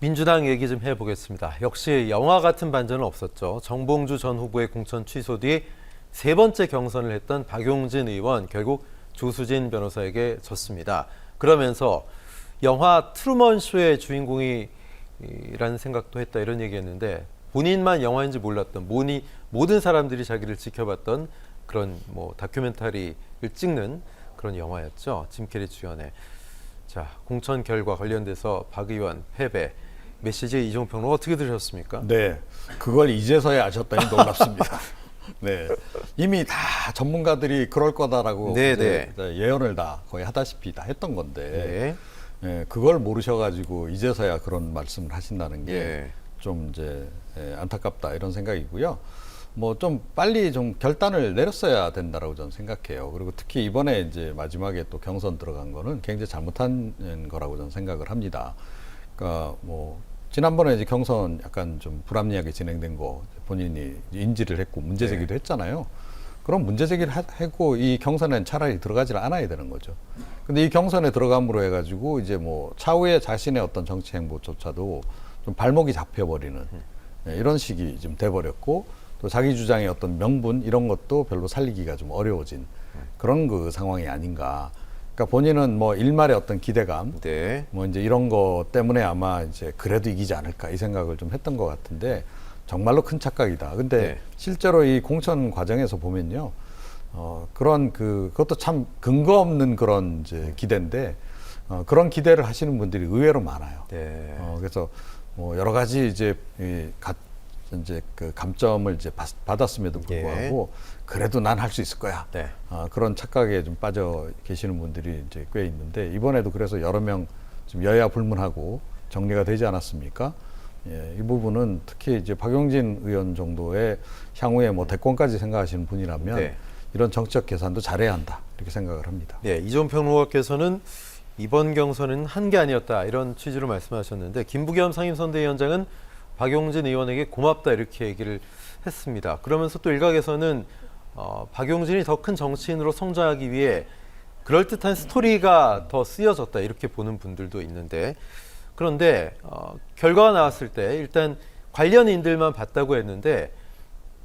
민주당 얘기 좀 해보겠습니다. 역시 영화 같은 반전은 없었죠. 정봉주 전 후보의 공천 취소 뒤 세 번째 경선을 했던 박용진 의원 결국 조수진 변호사에게 졌습니다. 그러면서 영화 트루먼 쇼의 주인공이라는 생각도 했다 이런 얘기했는데 본인만 영화인지 몰랐던 모든 사람들이 자기를 지켜봤던 그런 다큐멘터리를 찍는 그런 영화였죠. 짐 캐리 주연의. 자, 공천 결과 관련돼서 박 의원 패배 메시지 이종평론 어떻게 들으셨습니까? 네, 그걸 이제서야 아셨다니 놀랍습니다. 네, 이미 다 전문가들이 그럴 거다라고 이제 예언을 다 거의 하다시피 다 했던 건데 그걸 모르셔가지고 이제서야 그런 말씀을 하신다는 게 좀 이제 안타깝다 이런 생각이고요. 뭐 좀 빨리 좀 결단을 내렸어야 된다라고 저는 생각해요. 그리고 특히 이번에 이제 마지막에 또 경선 들어간 거는 굉장히 잘못한 거라고 저는 생각을 합니다. 그러니까 뭐 지난번에 이제 경선 약간 좀 불합리하게 진행된 거 본인이 인지를 했고 문제 제기도 했잖아요. 그럼 문제 제기를 하고 이 경선에 차라리 들어가지 않아야 되는 거죠. 근데 이 경선에 들어감으로 해가지고 이제 뭐 차후에 자신의 어떤 정치 행보조차도 좀 발목이 잡혀버리는 이런 식이 좀 돼버렸고 또 자기 주장의 어떤 명분 이런 것도 별로 살리기가 좀 어려워진 그런 그 상황이 아닌가. 그러니까 본인은 뭐 일말의 어떤 기대감, 뭐 이제 이런 거 때문에 아마 이제 그래도 이기지 않을까 이 생각을 좀 했던 것 같은데 정말로 큰 착각이다. 근데 실제로 이 공천 과정에서 보면요, 그런 그것도 참 근거 없는 그런 이제 기대인데 그런 기대를 하시는 분들이 의외로 많아요. 그래서 뭐 여러 가지 이제 이제 그 감점을 이제 받았음에도 불구하고 그래도 난 할 수 있을 거야. 그런 착각에 좀 빠져 계시는 분들이 이제 꽤 있는데 이번에도 그래서 여러 명 좀 여야 불문하고 정리가 되지 않았습니까? 이 부분은 특히 이제 박용진 의원 정도의 향후에 뭐 대권까지 생각하시는 분이라면 이런 정치적 계산도 잘해야 한다 이렇게 생각을 합니다. 이종평 의원께서는 이번 경선은 한 게 아니었다 이런 취지로 말씀하셨는데 김부겸 상임선대위원장은 박용진 의원에게 고맙다 이렇게 얘기를 했습니다. 그러면서 또 일각에서는 박용진이 더 큰 정치인으로 성장하기 위해 그럴듯한 스토리가 더 쓰여졌다 이렇게 보는 분들도 있는데 그런데 결과가 나왔을 때 일단 관련인들만 봤다고 했는데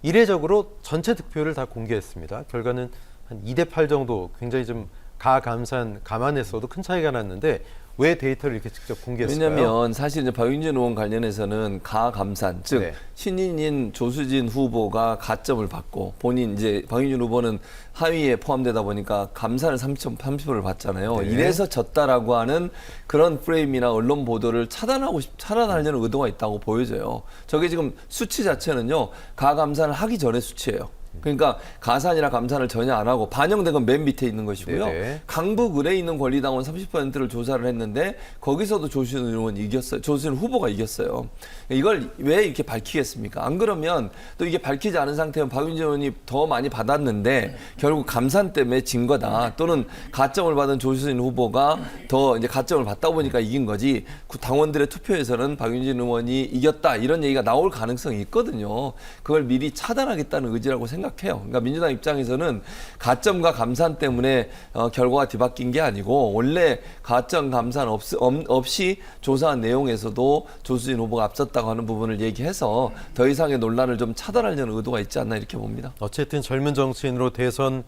이례적으로 전체 득표를 다 공개했습니다. 결과는 한 2대8 정도 굉장히 좀 감안했어도 큰 차이가 났는데 왜 데이터를 이렇게 직접 공개했을까요? 왜냐하면 사실 이제 박용진 의원 관련해서는 가감산, 즉 신인인 조수진 후보가 가점을 받고 본인 이제 박용진 후보는 하위에 포함되다 보니까 감산을 30%를 받잖아요. 이래서 졌다라고 하는 그런 프레임이나 언론 보도를 차단하려는 의도가 있다고 보여져요. 저게 지금 수치 자체는요, 가감산을 하기 전에 수치예요. 그러니까 가산이나 감산을 전혀 안 하고 반영된 건 맨 밑에 있는 것이고요. 강북 을에 있는 권리당원 30%를 조사를 했는데 거기서도 조수진 의원이 이겼어요. 조수진 후보가 이겼어요. 이걸 왜 이렇게 밝히겠습니까? 안 그러면 또 이게 밝히지 않은 상태면 박용진 의원이 더 많이 받았는데 결국 감산 때문에 진 거다. 또는 가점을 받은 조수진 후보가 더 이제 가점을 받다 보니까 이긴 거지. 당원들의 투표에서는 박용진 의원이 이겼다 이런 얘기가 나올 가능성이 있거든요. 그걸 미리 차단하겠다는 의지라고 생각해요. 그러니까 민주당 입장에서는 가점과 감산 때문에 결과가 뒤바뀐 게 아니고 원래 가점 감산 없이 조사한 내용에서도 조수진 후보가 앞섰다고 하는 부분을 얘기해서 더 이상의 논란을 좀 차단하려는 의도가 있지 않나 이렇게 봅니다. 어쨌든 젊은 정치인으로 대선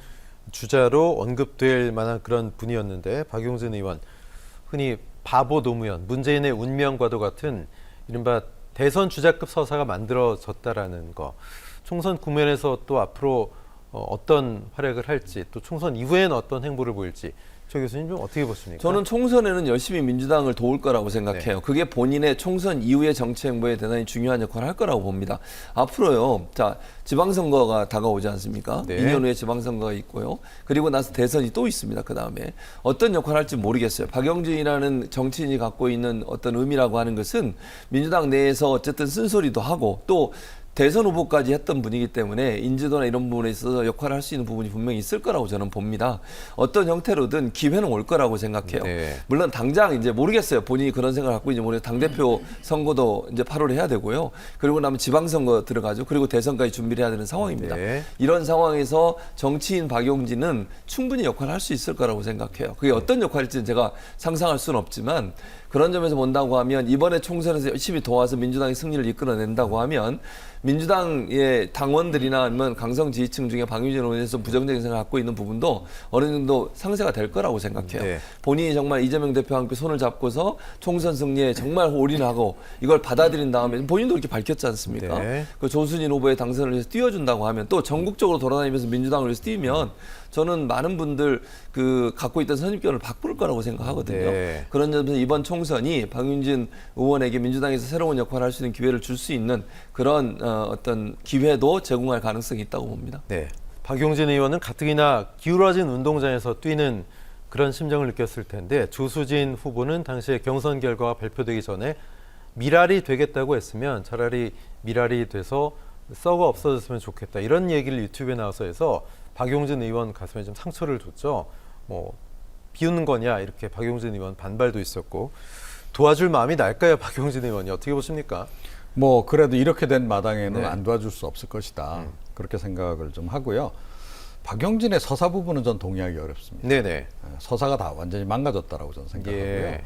주자로 언급될 만한 그런 분이었는데 박용진 의원 흔히 바보 노무현, 문재인의 운명과도 같은 이른바 대선 주자급 서사가 만들어졌다라는 거. 총선 국면에서 또 앞으로 어떤 활약을 할지 또 총선 이후에는 어떤 행보를 보일지 조 교수님 좀 어떻게 보십니까? 저는 총선에는 열심히 민주당을 도울 거라고 생각해요. 그게 본인의 총선 이후의 정치 행보에 대단히 중요한 역할을 할 거라고 봅니다. 앞으로요. 자, 지방선거가 다가오지 않습니까? 2년 후에 지방선거가 있고요. 그리고 나서 대선이 또 있습니다. 그다음에 어떤 역할을 할지 모르겠어요. 박영진이라는 정치인이 갖고 있는 어떤 의미라고 하는 것은 민주당 내에서 어쨌든 쓴소리도 하고 또 대선 후보까지 했던 분이기 때문에 인지도나 이런 부분에 있어서 역할을 할 수 있는 부분이 분명히 있을 거라고 저는 봅니다. 어떤 형태로든 기회는 올 거라고 생각해요. 물론 당장 이제 모르겠어요. 본인이 그런 생각을 갖고 있는지 모르겠어요. 당대표 선거도 이제 8월에 해야 되고요. 그리고 나면 지방선거 들어가죠. 그리고 대선까지 준비를 해야 되는 상황입니다. 이런 상황에서 정치인 박용진은 충분히 역할을 할 수 있을 거라고 생각해요. 그게 어떤 역할일지는 제가 상상할 수는 없지만 그런 점에서 본다고 하면 이번에 총선에서 열심히 도와서 민주당이 승리를 이끌어낸다고 하면 민주당의 당원들이나 아니면 강성 지지층 중에 박용진 의원에 서 부정적인 생각을 갖고 있는 부분도 어느 정도 상쇄가 될 거라고 생각해요. 네. 본인이 본인이 정말 이재명 대표와 함께 손을 잡고서 총선 승리에 정말 올인하고 이걸 받아들인 다음에 본인도 이렇게 밝혔지 않습니까? 네. 그 조수진 후보의 당선을 위해서 띄워준다고 하면 또 전국적으로 돌아다니면서 민주당을 위해서 뛰면 저는 많은 분들 그 갖고 있던 선입견을 바꿀 거라고 생각하거든요. 네. 그런 점에서 이번 총선이 박용진 의원에게 민주당에서 새로운 역할을 할 수 있는 기회를 줄 수 있는 그런 어떤 기회도 제공할 가능성이 있다고 봅니다. 네. 박용진 의원은 가뜩이나 기울어진 운동장에서 뛰는 그런 심정을 느꼈을 텐데 조수진 후보는 당시에 경선 결과가 발표되기 전에 미랄이 되겠다고 했으면 차라리 미랄이 돼서 썩어 없어졌으면 좋겠다 이런 얘기를 유튜브에 나와서 해서 박용진 의원 가슴에 좀 상처를 줬죠. 뭐 비웃는 거냐 이렇게 박용진 의원 반발도 있었고 도와줄 마음이 날까요, 박용진 의원이 어떻게 보십니까? 뭐 그래도 이렇게 된 마당에는 네. 안 도와줄 수 없을 것이다. 그렇게 생각을 좀 하고요. 박용진의 서사 부분은 전 동의하기 어렵습니다. 네네. 서사가 다 완전히 망가졌다라고 저는 생각하고요. 예.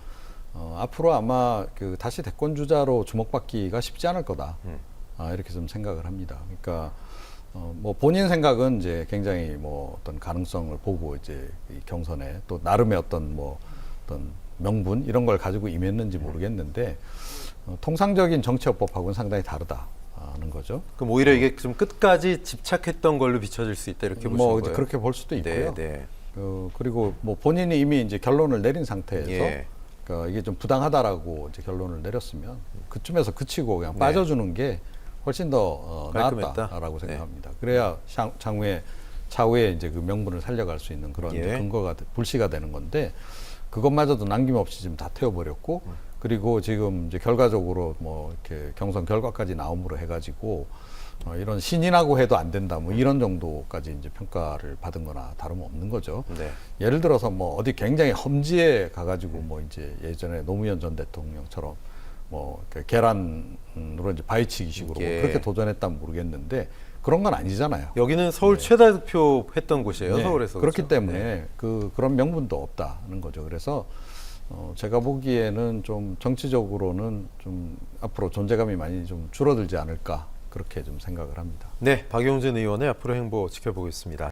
앞으로 아마 그 다시 대권 주자로 주목받기가 쉽지 않을 거다. 이렇게 좀 생각을 합니다. 그러니까 뭐 본인 생각은 이제 굉장히 뭐 어떤 가능성을 보고 이제 이 경선에 또 나름의 어떤 뭐 어떤 명분 이런 걸 가지고 임했는지 모르겠는데 통상적인 정치협법하고는 상당히 다르다는 거죠. 그럼 오히려 이게 좀 끝까지 집착했던 걸로 비춰질 수 있다 이렇게 보시는 뭐 거예요? 그렇게 볼 수도 있고요. 네. 그리고 뭐 본인이 이미 이제 결론을 내린 상태에서 예. 그러니까 이게 좀 부당하다라고 이제 결론을 내렸으면 그쯤에서 그치고 그냥 네. 빠져주는 게 훨씬 더 깔끔했다. 나았다라고 생각합니다. 그래야 차후에 이제 그 명분을 살려갈 수 있는 그런 이제 예. 근거가 불씨가 되는 건데 그것마저도 남김없이 지금 다 태워버렸고 그리고 지금 이제 결과적으로 뭐 이렇게 경선 결과까지 나옴으로 해가지고 이런 신인하고 해도 안 된다 뭐 이런 정도까지 이제 평가를 받은 거나 다름없는 거죠. 네. 예를 들어서 뭐 어디 굉장히 험지에 가가지고 뭐 이제 예전에 노무현 전 대통령처럼 뭐 계란으로 이제 바위치기식으로 예. 뭐 그렇게 도전했다면 모르겠는데 그런 건 아니잖아요. 여기는 서울 최다 득표 했던 곳이에요. 네, 서울에서. 그렇기 그렇죠? 때문에 네. 그런 명분도 없다는 거죠. 그래서 제가 보기에는 좀 정치적으로는 좀 앞으로 존재감이 많이 좀 줄어들지 않을까 그렇게 좀 생각을 합니다. 네, 박용진 의원의 앞으로 행보 지켜보겠습니다.